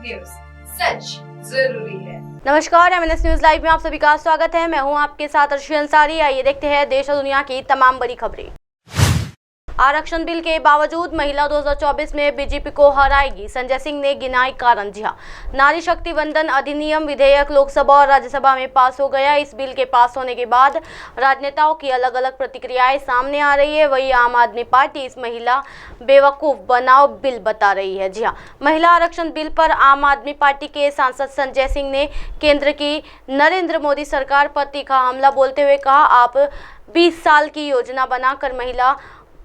News, सच जरूरी है। नमस्कार, एमएनएस न्यूज लाइव में आप सभी का स्वागत है। मैं हूं आपके साथ अर्शी अंसारी। आइए देखते हैं देश और दुनिया की तमाम बड़ी खबरें। आरक्षण बिल के बावजूद महिला 2024 में बीजेपी को हराएगी, संजय सिंह ने गिनाए कारण। जी हां, नारी शक्ति वंदन अधिनियम विधेयक लोकसभा और राज्यसभा में पास हो गया। इस बिल के पास होने के बाद राजनेताओं की अलग अलग प्रतिक्रियाएं सामने आ रही है। वही आम आदमी पार्टी इस महिला बेवकूफ बनाओ बिल बता रही है। जी हां, महिला आरक्षण बिल पर आम आदमी पार्टी के सांसद संजय सिंह ने केंद्र की नरेंद्र मोदी सरकार पर तीखा हमला बोलते हुए कहा, आप 20 साल की योजना बनाकर महिला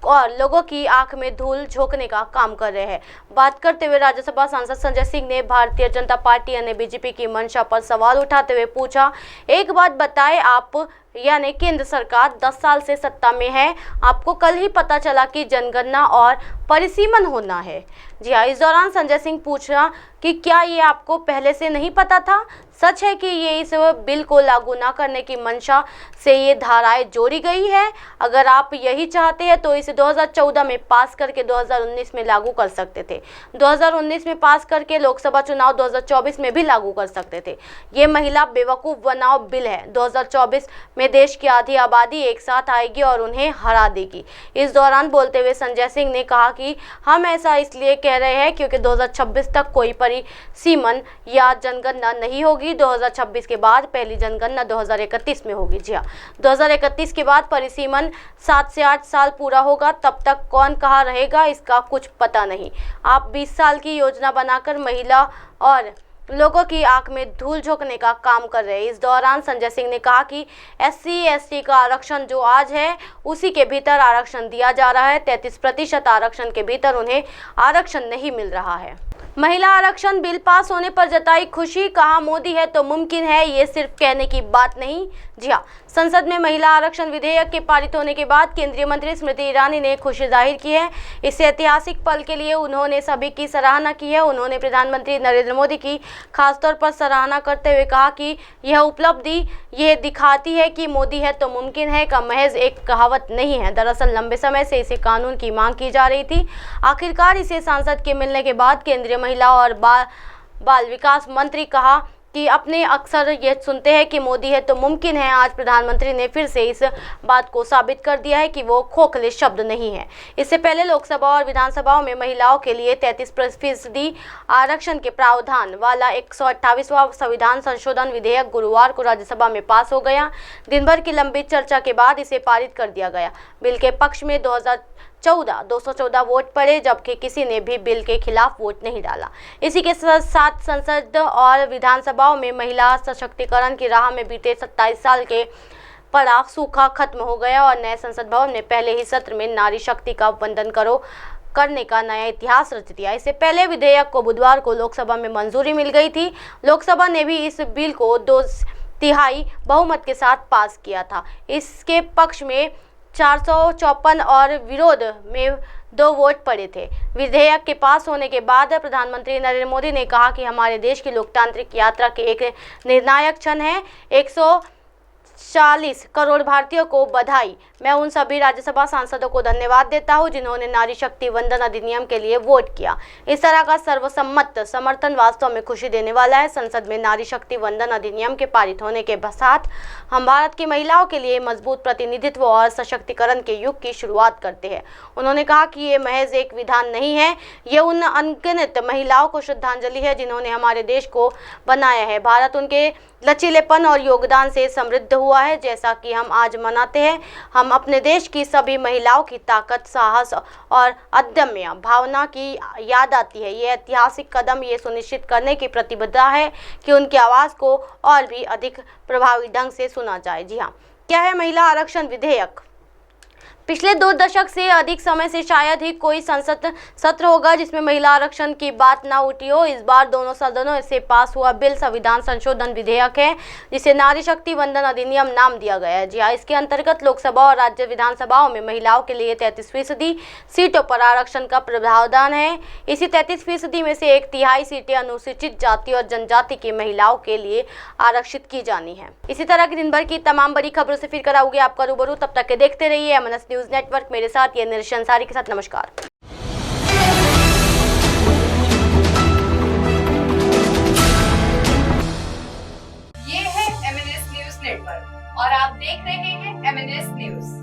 और लोगों की आंख में धूल झोंकने का काम कर रहे हैं। बात करते हुए राज्यसभा सांसद संजय सिंह ने भारतीय जनता पार्टी यानी बीजेपी की मंशा पर सवाल उठाते हुए पूछा, एक बात बताएं, आप यानी केंद्र सरकार 10 साल से सत्ता में है, आपको कल ही पता चला कि जनगणना और परिसीमन होना है। जी हाँ, इस दौरान संजय सिंह पूछा कि क्या ये आपको पहले से नहीं पता था? सच है कि ये इस बिल को लागू न करने की मंशा से ये धाराएं जोड़ी गई है। अगर आप यही चाहते हैं तो इसे 2014 में पास करके 2019 में लागू कर सकते थे। 2019 में पास करके लोकसभा चुनाव 2024 में भी लागू कर सकते थे। ये महिला बेवकूफ़ बनाओ बिल है। 2024 में देश की आधी आबादी एक साथ आएगी और उन्हें हरा देगी। इस दौरान बोलते हुए संजय सिंह ने कहा कि हम ऐसा इसलिए कह रहे हैं क्योंकि 2026 तक कोई परिसीमन या जनगणना नहीं होगी। 2026 के बाद पहली जनगणना 2031 में होगी। जी हाँ, 2031 के बाद परिसीमन 7 से 8 साल पूरा होगा। तब तक कौन कहाँ रहेगा इसका कुछ पता नहीं। आप 20 साल की योजना बनाकर महिला और लोगों की आंख में धूल झोंकने का काम कर रहे हैं। इस दौरान संजय सिंह ने कहा कि SC/ST का आरक्षण जो आज है उसी के भीतर आरक्षण दिया जा रहा है। 33% आरक्षण के भीतर उन्हें आरक्षण नहीं मिल रहा है। महिला आरक्षण बिल पास होने पर जताई खुशी, कहा मोदी है तो मुमकिन है, ये सिर्फ कहने की बात नहीं। जी हाँ, संसद में महिला आरक्षण विधेयक के पारित होने के बाद केंद्रीय मंत्री स्मृति ईरानी ने खुशी जाहिर की है। इस ऐतिहासिक पल के लिए उन्होंने सभी की सराहना की है। उन्होंने प्रधानमंत्री नरेंद्र मोदी की खासतौर पर सराहना करते हुए कहा कि यह उपलब्धि ये दिखाती है कि मोदी है तो मुमकिन है का महज एक कहावत नहीं है। दरअसल लंबे समय से इसे कानून की मांग की जा रही थी। आखिरकार इसे सांसद के मिलने के बाद केंद्रीय महिला और बाल विकास मंत्री कहा कि अपने अक्सर ये सुनते हैं कि मोदी है तो मुमकिन है। आज प्रधानमंत्री ने फिर से इस बात को साबित कर दिया है कि वो खोखले शब्द नहीं है। इससे पहले लोकसभा और विधानसभाओं में महिलाओं के लिए 33% आरक्षण के प्रावधान वाला 128वां संविधान संशोधन विधेयक गुरुवार को राज्यसभा में पास हो गया। दिन भर की लंबी चर्चा के बाद इसे पारित कर दिया गया। बिल के पक्ष में 214 वोट पड़े, जबकि किसी ने भी बिल के खिलाफ वोट नहीं डाला। इसी के साथ संसद और विधानसभाओं में महिला सशक्तिकरण की राह में बीते 27 साल के पड़ाव सूखा खत्म हो गया और नए संसद भवन ने पहले ही सत्र में नारी शक्ति का वंदन करने का नया इतिहास रच दिया। इससे पहले विधेयक को बुधवार को लोकसभा में मंजूरी मिल गई थी। लोकसभा ने भी इस बिल को 2/3 बहुमत के साथ पास किया था। इसके पक्ष में 454 और विरोध में 2 वोट पड़े थे। विधेयक के पास होने के बाद प्रधानमंत्री नरेंद्र मोदी ने कहा कि हमारे देश की लोकतांत्रिक यात्रा के एक निर्णायक क्षण है। 140 करोड़ भारतीयों को बधाई। मैं उन सभी राज्यसभा सांसदों को धन्यवाद देता हूं जिन्होंने नारी शक्ति वंदन अधिनियम के लिए वोट किया। इस तरह का सर्वसम्मत समर्थन वास्तव में खुशी देने वाला है। संसद में नारी शक्ति वंदन अधिनियम के पारित होने के साथ हम भारत की महिलाओं के लिए मजबूत प्रतिनिधित्व और सशक्तिकरण के युग की शुरुआत करते हैं। उन्होंने कहा कि ये महज एक विधान नहीं है, ये उन अनगिनत महिलाओं को श्रद्धांजलि है जिन्होंने हमारे देश को बनाया है। भारत उनके लचीलेपन और योगदान से समृद्ध हुआ है। जैसा कि हम आज मनाते हैं, हम अपने देश की सभी महिलाओं की ताकत, साहस और अदम्य भावना की याद आती है। ये ऐतिहासिक कदम ये सुनिश्चित करने की प्रतिबद्धता है कि उनकी आवाज़ को और भी अधिक प्रभावी ढंग से सुना जाए। जी हाँ, क्या है महिला आरक्षण विधेयक? पिछले 2 दशक से अधिक समय से शायद ही कोई संसद सत्र होगा जिसमें महिला आरक्षण की बात ना उठी हो। इस बार दोनों सदनों से पास हुआ बिल संविधान संशोधन विधेयक है, जिसे नारी शक्ति वंदन अधिनियम नाम दिया गया है। जी हाँ, इसके अंतर्गत लोकसभा और राज्य विधानसभाओं में महिलाओं के लिए 33% सीटों पर आरक्षण का प्रावधान है। इसी 33% में से 1/3 सीटें अनुसूचित जाति और जनजाति की महिलाओं के लिए आरक्षित की जानी है। इसी तरह की दिन भर की तमाम बड़ी खबरों से फिर कराऊंगी आपका रूबरू। तब तक के देखते रहिए एमएनएस न्यूज नेटवर्क। मेरे साथ ये निर्शा अंसारी के साथ नमस्कार। और आप देख रहे हैं MNS न्यूज।